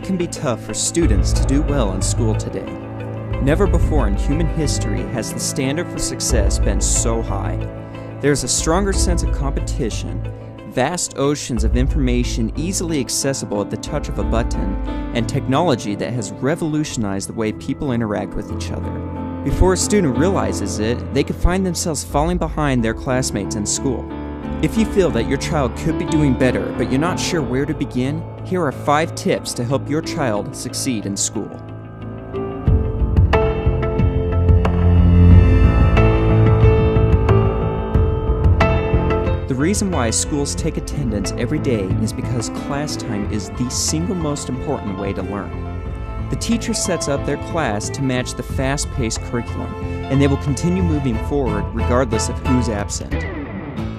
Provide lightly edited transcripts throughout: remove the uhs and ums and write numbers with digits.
it can be tough for students to do well in school today. Never before in human history has the standard for success been so high. There's a stronger sense of competition, vast oceans of information easily accessible at the touch of a button, and technology that has revolutionized the way people interact with each other. Before a student realizes it, they could find themselves falling behind their classmates in school. If you feel that your child could be doing better, but you're not sure where to begin, here are 5 tips to help your child succeed in school. The reason why schools take attendance every day is because class time is the single most important way to learn. The teacher sets up their class to match the fast-paced curriculum, and they will continue moving forward regardless of who's absent.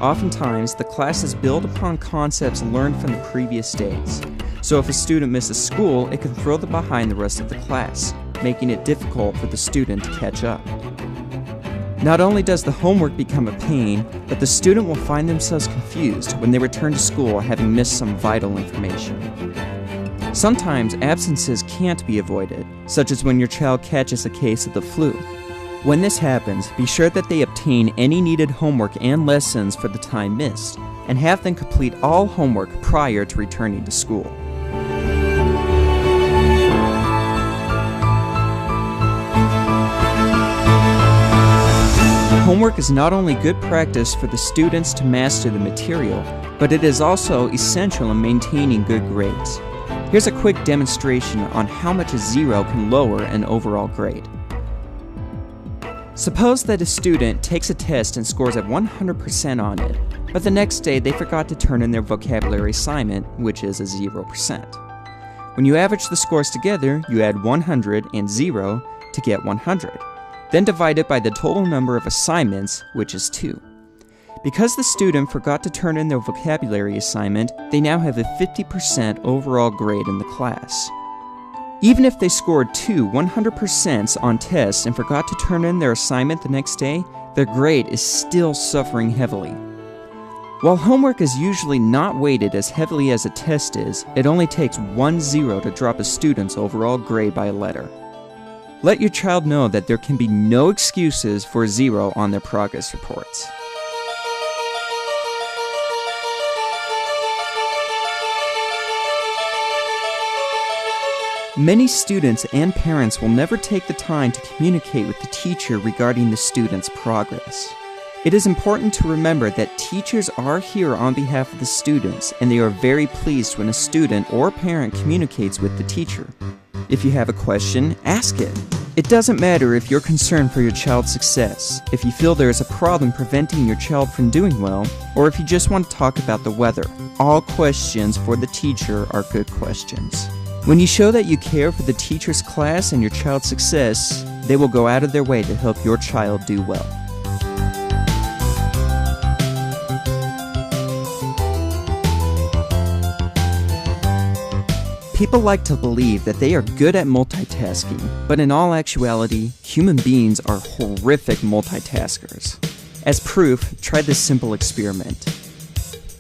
Oftentimes, the classes build upon concepts learned from the previous days. So if a student misses school, it can throw them behind the rest of the class, making it difficult for the student to catch up. Not only does the homework become a pain, but the student will find themselves confused when they return to school having missed some vital information. Sometimes absences can't be avoided, such as when your child catches a case of the flu. When this happens, be sure that they obtain any needed homework and lessons for the time missed, and have them complete all homework prior to returning to school. Homework is not only good practice for the students to master the material, but it is also essential in maintaining good grades. Here's a quick demonstration on how much a 0 can lower an overall grade. Suppose that a student takes a test and scores at 100% on it, but the next day they forgot to turn in their vocabulary assignment, which is a 0%. When you average the scores together, you add 100 and 0 to get 100. Then divide it by the total number of assignments, which is 2. Because the student forgot to turn in their vocabulary assignment, they now have a 50% overall grade in the class. Even if they scored 100% on tests and forgot to turn in their assignment the next day, their grade is still suffering heavily. While homework is usually not weighted as heavily as a test is, it only takes 1 0 to drop a student's overall grade by a letter. Let your child know that there can be no excuses for a 0 on their progress reports. Many students and parents will never take the time to communicate with the teacher regarding the student's progress. It is important to remember that teachers are here on behalf of the students, and they are very pleased when a student or parent communicates with the teacher. If you have a question, ask it. It doesn't matter if you're concerned for your child's success, if you feel there is a problem preventing your child from doing well, or if you just want to talk about the weather. All questions for the teacher are good questions. When you show that you care for the teacher's class and your child's success, they will go out of their way to help your child do well. People like to believe that they are good at multitasking, but in all actuality, human beings are horrific multitaskers. As proof, try this simple experiment.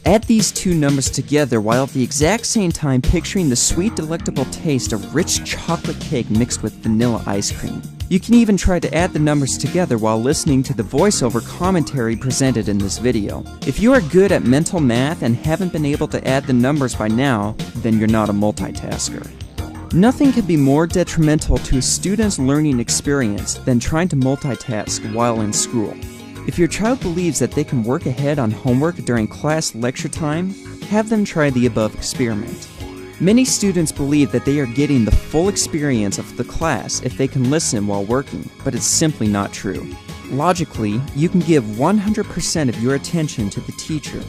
Add these 2 numbers together while at the exact same time picturing the sweet, delectable taste of rich chocolate cake mixed with vanilla ice cream. You can even try to add the numbers together while listening to the voiceover commentary presented in this video. If you are good at mental math and haven't been able to add the numbers by now, then you're not a multitasker. Nothing can be more detrimental to a student's learning experience than trying to multitask while in school. If your child believes that they can work ahead on homework during class lecture time, have them try the above experiment. Many students believe that they are getting the full experience of the class if they can listen while working, but it's simply not true. Logically, you can give 100% of your attention to the teacher,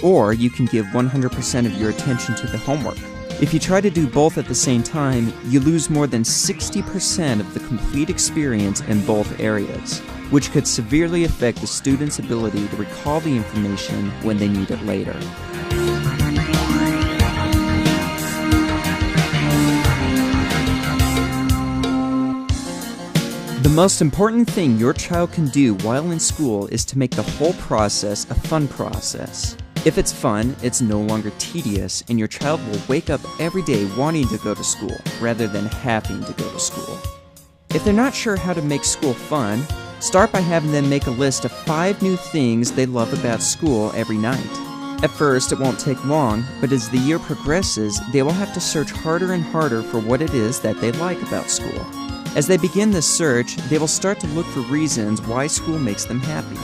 or you can give 100% of your attention to the homework. If you try to do both at the same time, you lose more than 60% of the complete experience in both areas, which could severely affect the student's ability to recall the information when they need it later. The most important thing your child can do while in school is to make the whole process a fun process. If it's fun, it's no longer tedious, and your child will wake up every day wanting to go to school rather than having to go to school. If they're not sure how to make school fun, start by having them make a list of 5 new things they love about school every night. At first, it won't take long, but as the year progresses, they will have to search harder and harder for what it is that they like about school. As they begin this search, they will start to look for reasons why school makes them happy.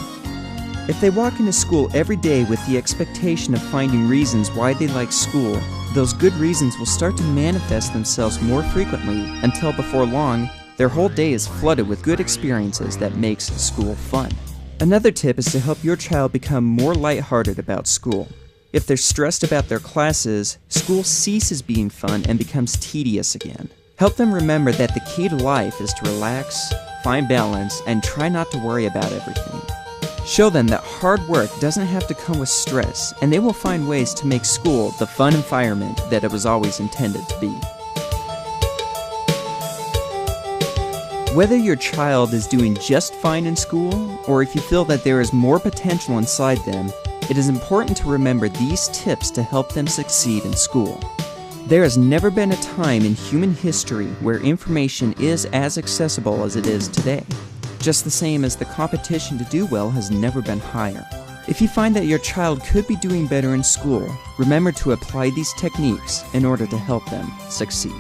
If they walk into school every day with the expectation of finding reasons why they like school, those good reasons will start to manifest themselves more frequently until before long, their whole day is flooded with good experiences that makes school fun. Another tip is to help your child become more lighthearted about school. If they're stressed about their classes, school ceases being fun and becomes tedious again. Help them remember that the key to life is to relax, find balance, and try not to worry about everything. Show them that hard work doesn't have to come with stress, and they will find ways to make school the fun environment that it was always intended to be. Whether your child is doing just fine in school, or if you feel that there is more potential inside them, it is important to remember these tips to help them succeed in school. There has never been a time in human history where information is as accessible as it is today, just the same as the competition to do well has never been higher. If you find that your child could be doing better in school, remember to apply these techniques in order to help them succeed.